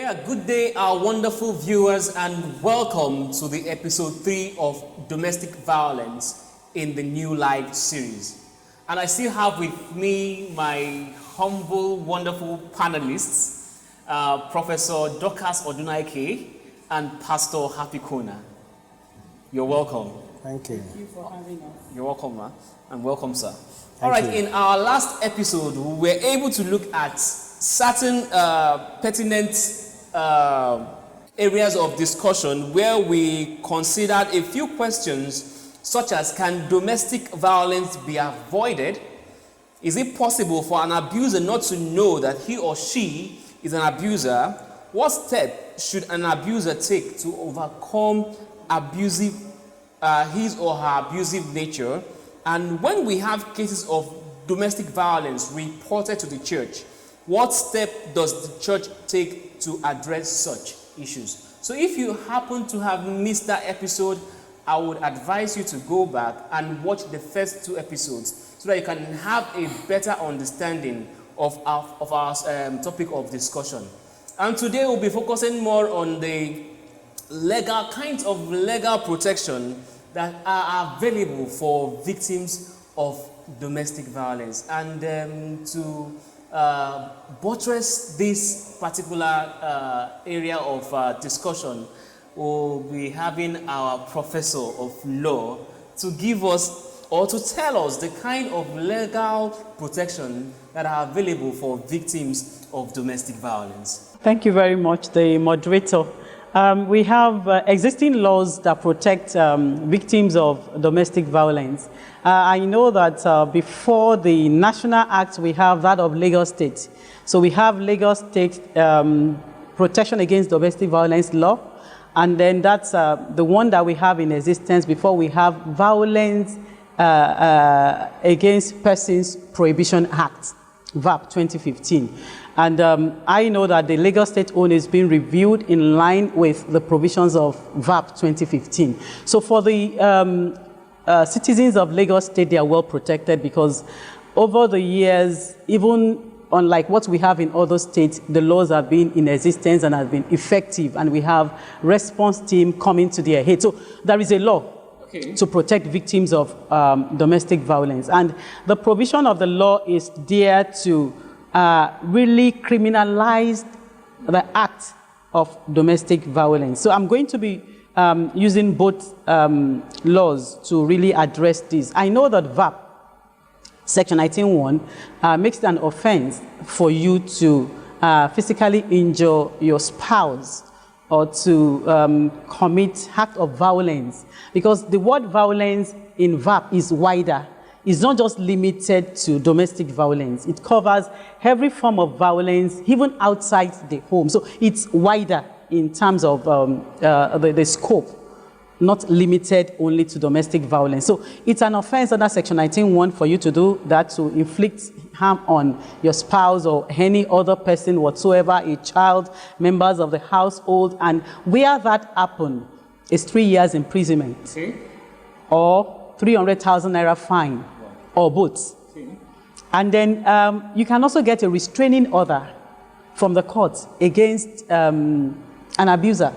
Yeah, good day, our wonderful viewers, and welcome to the episode 3 of Domestic Violence in the New Life series. And I still have with me my humble, wonderful panelists, Professor Dorcas Odunaike and Pastor Happy Kona. You're welcome. Thank you. Thank you for having us. You're welcome, ma, and welcome, sir. Thank All right, you. in our last episode, we were able to look at certain pertinent areas of discussion where we considered a few questions such as, can domestic violence be avoided? Is it possible for an abuser not to know that he or she is an abuser? What step should an abuser take to overcome his or her abusive nature? And when we have cases of domestic violence reported to the church, what step does the church take to address such issues? So if you happen to have missed that episode, I would advise you to go back and watch the first 2 episodes so that you can have a better understanding of our topic of discussion. And today we'll be focusing more on the kinds of legal protection that are available for victims of domestic violence. And to buttress this particular area of discussion, we'll be having our professor of law to give us or to tell us the kind of legal protection that are available for victims of domestic violence. Thank you very much, the moderator. We have existing laws that protect victims of domestic violence. I know that before the National Act, we have that of Lagos State. So we have Lagos State Protection Against Domestic Violence Law, and then that's the one that we have in existence before we have Violence Against Persons Prohibition Act, VAP 2015. And I know that the Lagos State own is being reviewed in line with the provisions of VAP 2015. So for the citizens of Lagos State, they are well protected because over the years, even unlike what we have in other states, the laws have been in existence and have been effective, and we have response team coming to their aid. So there is a law to protect victims of domestic violence. And the provision of the law is there to really criminalize the act of domestic violence. So I'm going to be using both laws to really address this. I know that VAP, Section 19(1), makes it an offense for you to physically injure your spouse or to commit act of violence, because the word violence in VAP is wider. It's not just limited to domestic violence. It covers every form of violence, even outside the home. So it's wider in terms of the scope, not limited only to domestic violence. So it's an offense under Section 19(1) for you to do that, to inflict harm on your spouse or any other person whatsoever, a child, members of the household. And where that happens is 3 years imprisonment or 300,000 naira fine, or both. And then you can also get a restraining order from the court against an abuser.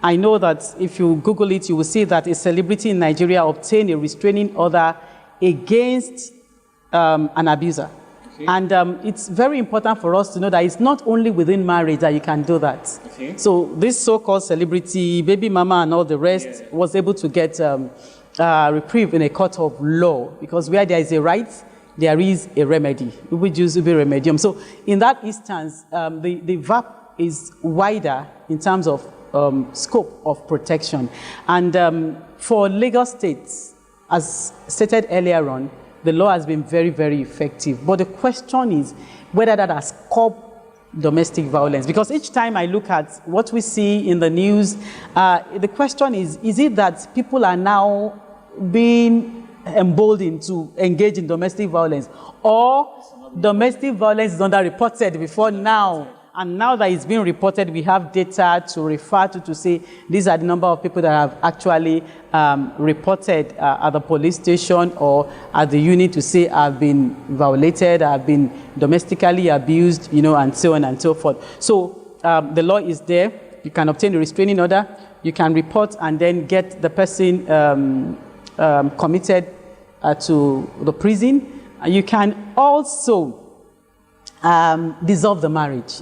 I know that if you Google it, you will see that a celebrity in Nigeria obtained a restraining order against an abuser. And it's very important for us to know that it's not only within marriage that you can do that. So this so-called celebrity, baby mama and all the rest was able to get reprieve in a court of law, because where there is a right, there is a remedy. We would use ubi remedium. So in that instance, the VAP is wider in terms of scope of protection. And for Lagos State, as stated earlier on, the law has been very, very effective. But the question is whether that has curbed domestic violence. Because each time I look at what we see in the news, the question is it that people are now being emboldened to engage in domestic violence, or domestic violence is underreported before now? And now that it's being reported, we have data to refer to say these are the number of people that have actually reported at the police station or at the unit to say I've been violated, I've been domestically abused, and so on and so forth. So the law is there. You can obtain a restraining order. You can report and then get the person committed to the prison. You can also dissolve the marriage.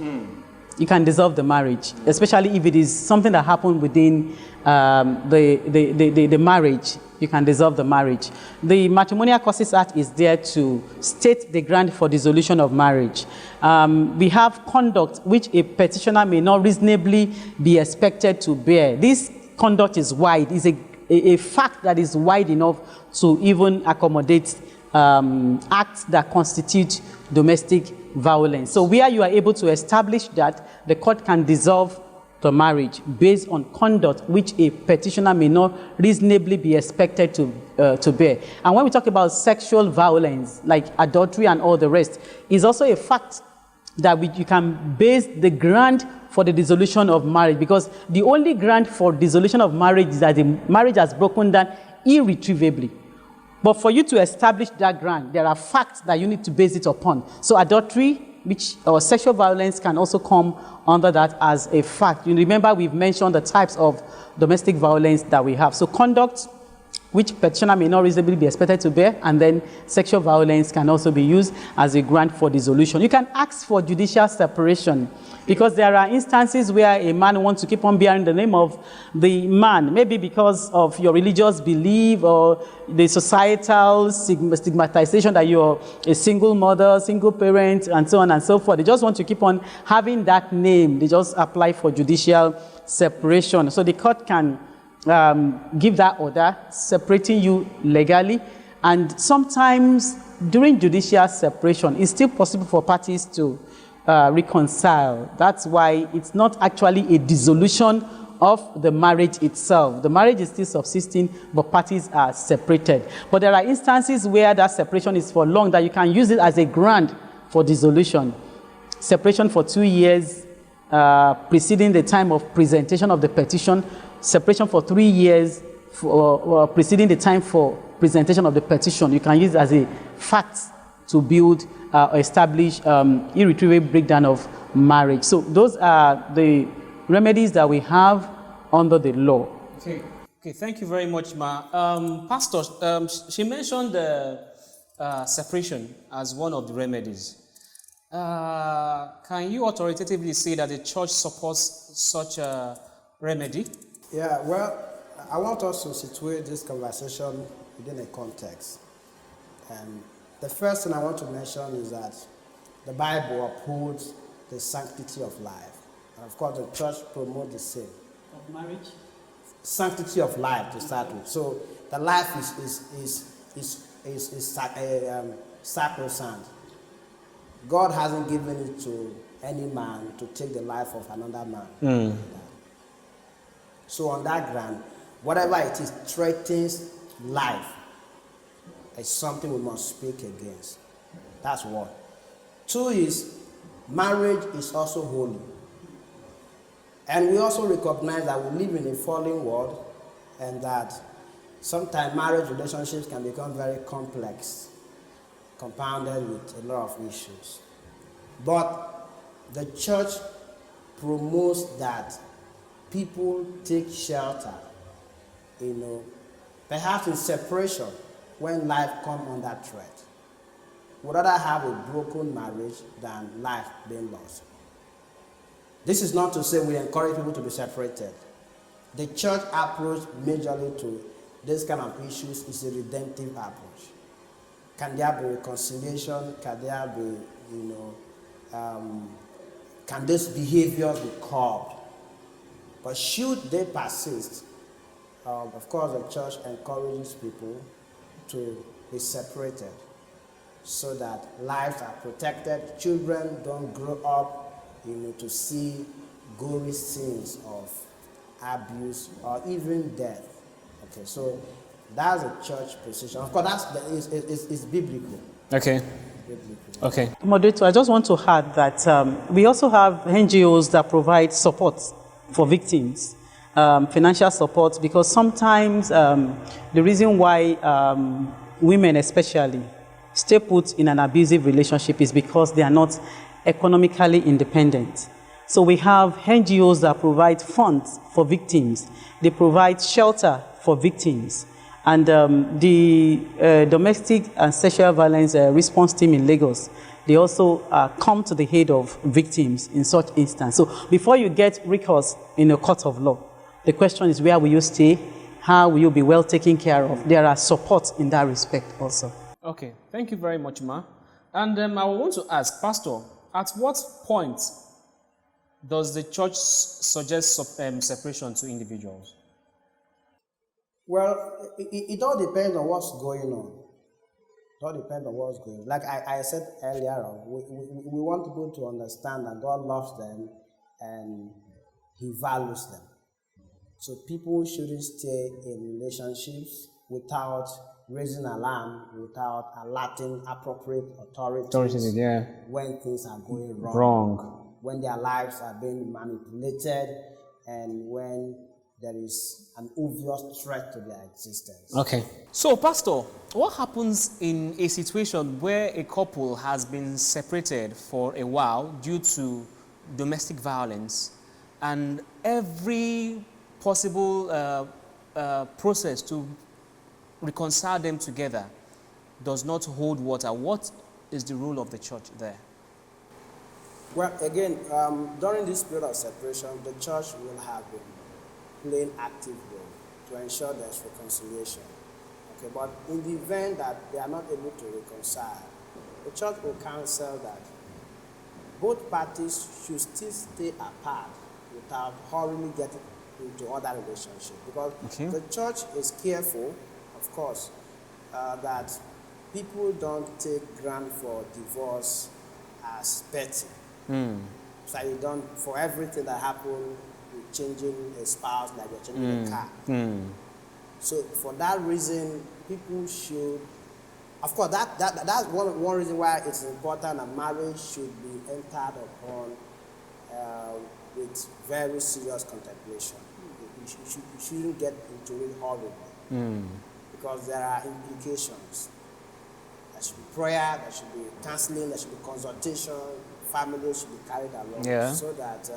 You can dissolve the marriage, especially if it is something that happened within the marriage. You can dissolve the marriage. The Matrimonial Causes Act is there to state the ground for dissolution of marriage. We have conduct which a petitioner may not reasonably be expected to bear. This conduct is wide, is a fact that is wide enough to even accommodate acts that constitute domestic violence. So where you are able to establish that, the court can dissolve the marriage based on conduct which a petitioner may not reasonably be expected to bear. And when we talk about sexual violence, like adultery and all the rest, is also a fact that you can base the ground for the dissolution of marriage, because the only ground for dissolution of marriage is that the marriage has broken down irretrievably. But for you to establish that ground, there are facts that you need to base it upon. So adultery, or sexual violence, can also come under that as a fact. You remember we've mentioned the types of domestic violence that we have. So conduct, which petitioner may not reasonably be expected to bear, and then sexual violence can also be used as a ground for dissolution. You can ask for judicial separation, because there are instances where a man wants to keep on bearing the name of the man, maybe because of your religious belief or the societal stigmatization that you're a single mother, single parent, and so on and so forth. They just want to keep on having that name. They just apply for judicial separation. So the court can give that order separating you legally, and sometimes during judicial separation it's still possible for parties to reconcile. That's why it's not actually a dissolution of the marriage itself. The marriage is still subsisting, but parties are separated. But there are instances where that separation is for long, that you can use it as a ground for dissolution. Separation for 2 years preceding the time of presentation of the petition. Separation for 3 years preceding the time for presentation of the petition. You can use it as a fact to build or establish irretrievable breakdown of marriage. So those are the remedies that we have under the law. Okay, thank you very much, Ma. Pastor, she mentioned separation as one of the remedies. Can you authoritatively say that the church supports such a remedy? Yeah, well, I want us to situate this conversation within a context. And the first thing I want to mention is that the Bible upholds the sanctity of life. And of course, the church promotes the same. Of marriage? Sanctity of life to start with. So the life is sacrosanct. God hasn't given it to any man to take the life of another man. So on that ground, whatever it is threatens life, is something we must speak against. That's one. Two is, marriage is also holy. And we also recognize that we live in a fallen world, and that sometimes marriage relationships can become very complex, compounded with a lot of issues. But the church promotes that people take shelter, perhaps in separation when life comes under threat. Would rather have a broken marriage than life being lost. This is not to say we encourage people to be separated. The church approach majorly to this kind of issues is a redemptive approach. Can there be reconciliation? Can there be, can this behavior be curbed? But should they persist, of course the church encourages people to be separated so that lives are protected. Children don't grow up, to see gory scenes of abuse or even death. Okay, so that's a church position. Of course, it's biblical. Okay. Okay. Moderator, I just want to add that we also have NGOs that provide support for victims, financial support, because sometimes the reason why women especially stay put in an abusive relationship is because they are not economically independent. So we have NGOs that provide funds for victims. They provide shelter for victims. And the Domestic and Sexual Violence Response Team in Lagos, they also come to the aid of victims in such instance. So before you get recourse in a court of law, the question is, where will you stay? How will you be well taken care of? There are supports in that respect also. Okay, thank you very much, Ma. And I want to ask, Pastor, at what point does the church suggest separation to individuals? Well, it all depends on what's going on. It all depends on what's going on. Like I said earlier on, we want people to understand that God loves them and He values them. So people shouldn't stay in relationships without raising alarm, without alerting appropriate authorities when things are going wrong, when their lives are being manipulated, and when there is an obvious threat to their existence. Okay. So, Pastor, what happens in a situation where a couple has been separated for a while due to domestic violence, and every possible process to reconcile them together does not hold water? What is the role of the church there? Well, again, during this period of separation, the church will have been playing active role to ensure there's reconciliation. Okay, but in the event that they are not able to reconcile, the church will counsel that both parties should still stay apart without hurriedly getting into other relationships. Because the church is careful, of course, that people don't take ground for divorce as petty. So you don't, for everything that happened, you're changing a spouse like you're changing a car. So for that reason, people should, of course, that's one reason why it's important that marriage should be entered upon with very serious contemplation. You shouldn't get into it horribly, because there are implications. There should be prayer, there should be counseling, there should be consultation, family should be carried along, so that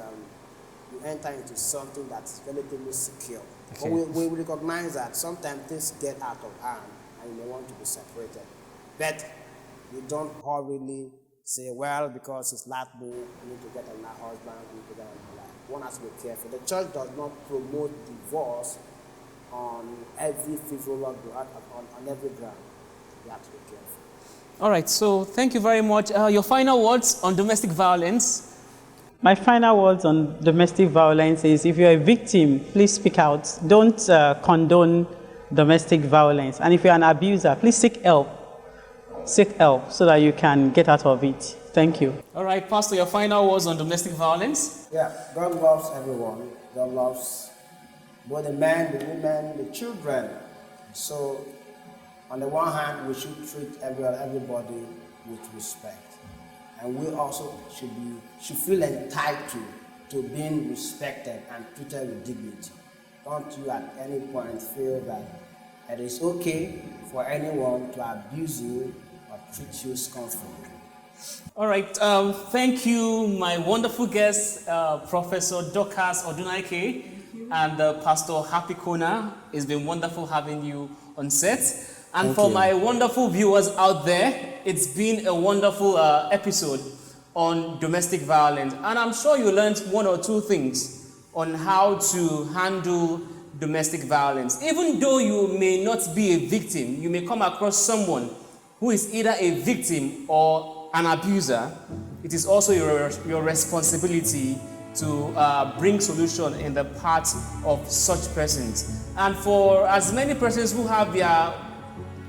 you enter into something that's relatively secure. But we recognize that sometimes things get out of hand and you may want to be separated. But we don't hurriedly say, well, because it's last book, we need to get another husband, we need to get another wife. One has to be careful. The church does not promote divorce on every frivolous on every ground. You have to be careful. All right, so thank you very much. Your final words on domestic violence? My final words on domestic violence is, if you're a victim, please speak out. Don't condone domestic violence. And if you're an abuser, please seek help. Seek help so that you can get out of it. Thank you. All right, Pastor, your final words on domestic violence? Yeah, God loves everyone. God loves both the men, the women, the children. So, on the one hand, we should treat everybody with respect. And we also should feel entitled to being respected and treated with dignity. Don't you at any point feel that it is okay for anyone to abuse you or treat you scornfully. All right, thank you, my wonderful guest, Professor Dorcas Odunaike and Pastor Happy Kona. It's been wonderful having you on set. And for my wonderful viewers out there, it's been a wonderful episode on domestic violence. And I'm sure you learned one or two things on how to handle domestic violence. Even though you may not be a victim, you may come across someone who is either a victim or an abuser. It is also your responsibility to bring solution in the part of such persons. And for as many persons who have their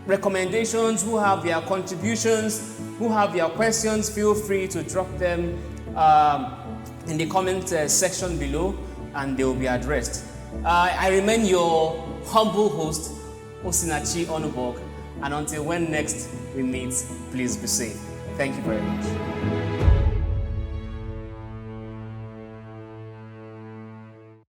recommendations, who have their contributions, who have their questions, feel free to drop them in the comment section below and they will be addressed. I remain your humble host, Osinachi Onubog, and until when next we meet, please be safe. Thank you very much.